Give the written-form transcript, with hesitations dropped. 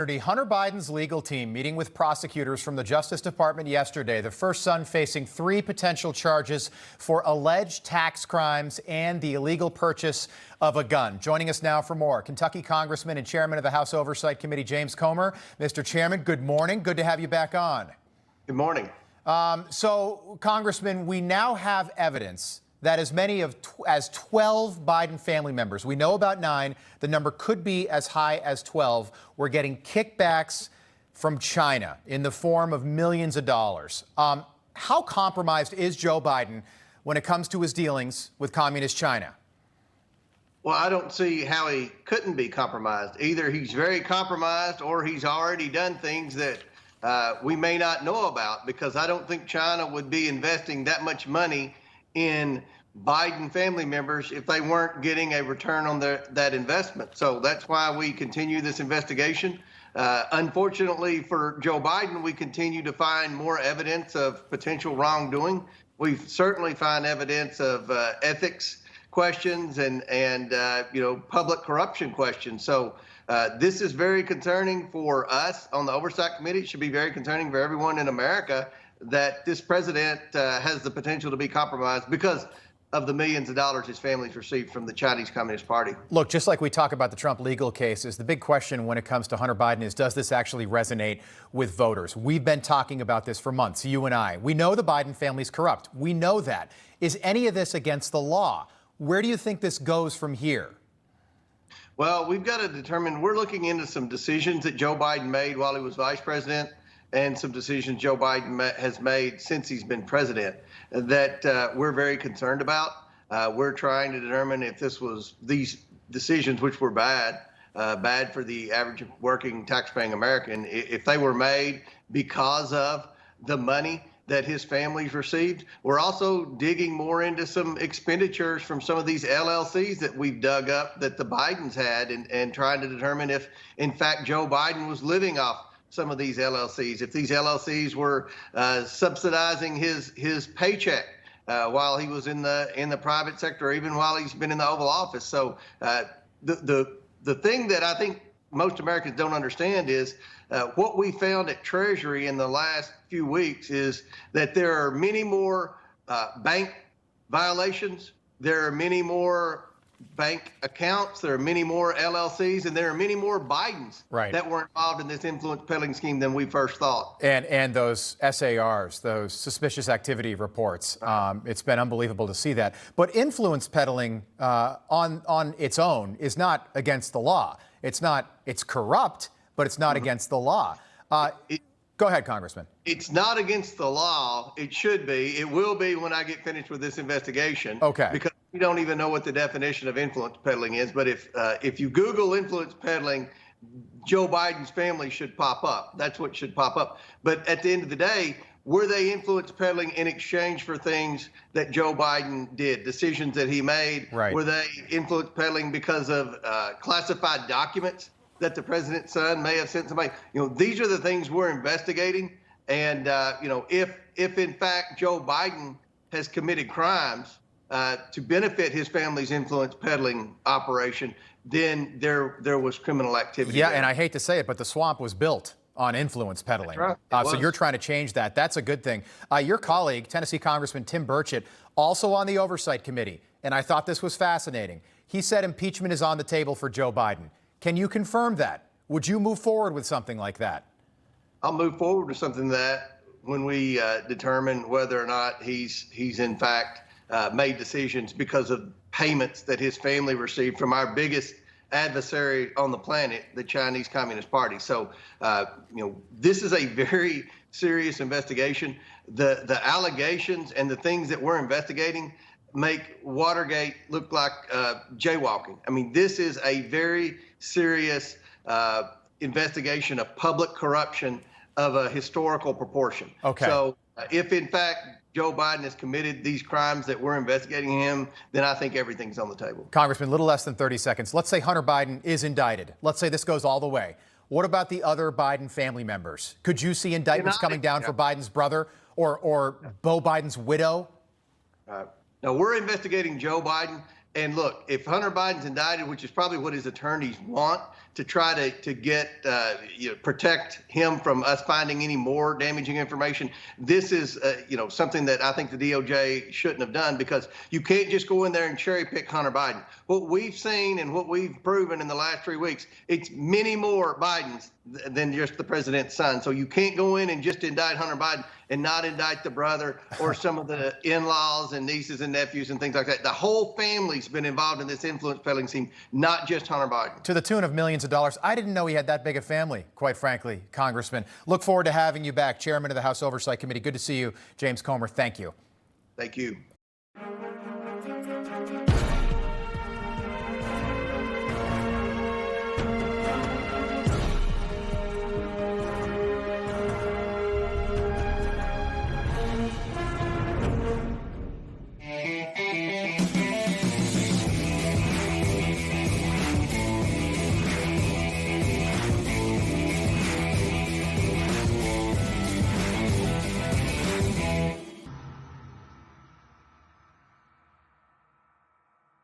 Hunter Biden's legal team meeting with prosecutors from the Justice Department yesterday. The first son facing 3 potential charges for alleged tax crimes and the illegal purchase of a gun. Joining us now for more, Kentucky Congressman and Chairman of the House Oversight Committee, James Comer. Mr. Chairman, good morning. Good to have you back on. Good morning. So, Congressman, we now have evidence that as many as 12 Biden family members, we know about 9, the number could be as high as 12, were getting kickbacks from China in the form of millions of dollars. How compromised is Joe Biden when it comes to his dealings with communist China? Well, I don't see how he couldn't be compromised. Either he's very compromised or he's already done things that we may not know about, because I don't think China would be investing that much money in Biden family members if they weren't getting a return on that investment. So that's why we continue this investigation. Unfortunately for Joe Biden, we continue to find more evidence of potential wrongdoing. We certainly find evidence of ethics questions and public corruption questions. So this is very concerning for us on the Oversight Committee. It should be very concerning for everyone in America that this president has the potential to be compromised because of the millions of dollars his family's received from the Chinese Communist Party. Look, just like we talk about the Trump legal cases, the big question when it comes to Hunter Biden is, does this actually resonate with voters? We've been talking about this for months, you and I. We know the Biden family's corrupt. We know that. Is any of this against the law? Where do you think this goes from here? Well, we've got to determine, we're looking into some decisions that Joe Biden made while he was vice president, and some decisions Joe Biden has made since he's been president that we're very concerned about. We're trying to determine if these decisions, which were bad for the average working taxpaying American, if they were made because of the money that his family's received. We're also digging more into some expenditures from some of these LLCs that we've dug up that the Bidens had, and trying to determine if, in fact, Joe Biden was living off some of these LLCs, if these LLCs were subsidizing his paycheck while he was in the private sector, or even while he's been in the Oval Office. So the thing that I think most Americans don't understand is what we found at Treasury in the last few weeks is that there are many more bank violations, there are many more bank accounts, there are many more LLCs, and there are many more Bidens that were involved in this influence peddling scheme than we first thought. And those SARs, those suspicious activity reports, it's been unbelievable to see that. But influence peddling on its own is not against the law. It's corrupt, but it's not against the law. Go ahead, Congressman. It's not against the law. It should be. It will be when I get finished with this investigation. Okay. Because we don't even know what the definition of influence peddling is. But if you Google influence peddling, Joe Biden's family should pop up. That's what should pop up. But at the end of the day, were they influence peddling in exchange for things that Joe Biden did, decisions that he made? Right. Were they influence peddling because of classified documents that the president's son may have sent somebody? These are the things we're investigating. And, if in fact Joe Biden has committed crimes to benefit his family's influence peddling operation, then there was criminal activity. Yeah, there. and I hate to say it, but the swamp was built on influence peddling. That's right. So you're trying to change that. That's a good thing. Your colleague, Tennessee Congressman Tim Burchett, also on the Oversight Committee, and I thought this was fascinating. He said impeachment is on the table for Joe Biden. Can you confirm that? Would you move forward with something like that? I'll move forward with something that when we determine whether or not he's in fact made decisions because of payments that his family received from our biggest adversary on the planet, the Chinese Communist Party. So, this is a very serious investigation. The allegations and the things that we're investigating make Watergate look like jaywalking. I mean, this is a very serious investigation of public corruption of a historical proportion. Okay. So if in fact Joe Biden has committed these crimes that we're investigating him, then I think everything's on the table. Congressman, a little less than 30 seconds. Let's say Hunter Biden is indicted. Let's say this goes all the way. What about the other Biden family members? Could you see indictments coming down for Biden's brother or Beau Biden's widow? No, we're investigating Joe Biden. And look, if Hunter Biden's indicted, which is probably what his attorneys want, to try to get protect him from us finding any more damaging information, this is something that I think the DOJ shouldn't have done, because you can't just go in there and cherry pick Hunter Biden. What we've seen and what we've proven in the last 3 weeks, it's many more Bidens than just the president's son. So you can't go in and just indict Hunter Biden and not indict the brother or some of the in-laws and nieces and nephews and things like that. The whole family's been involved in this influence peddling scheme, not just Hunter Biden. To the tune of millions of dollars. I didn't know he had that big a family, quite frankly, Congressman. Look forward to having you back, Chairman of the House Oversight Committee. Good to see you, James Comer. Thank you. Thank you.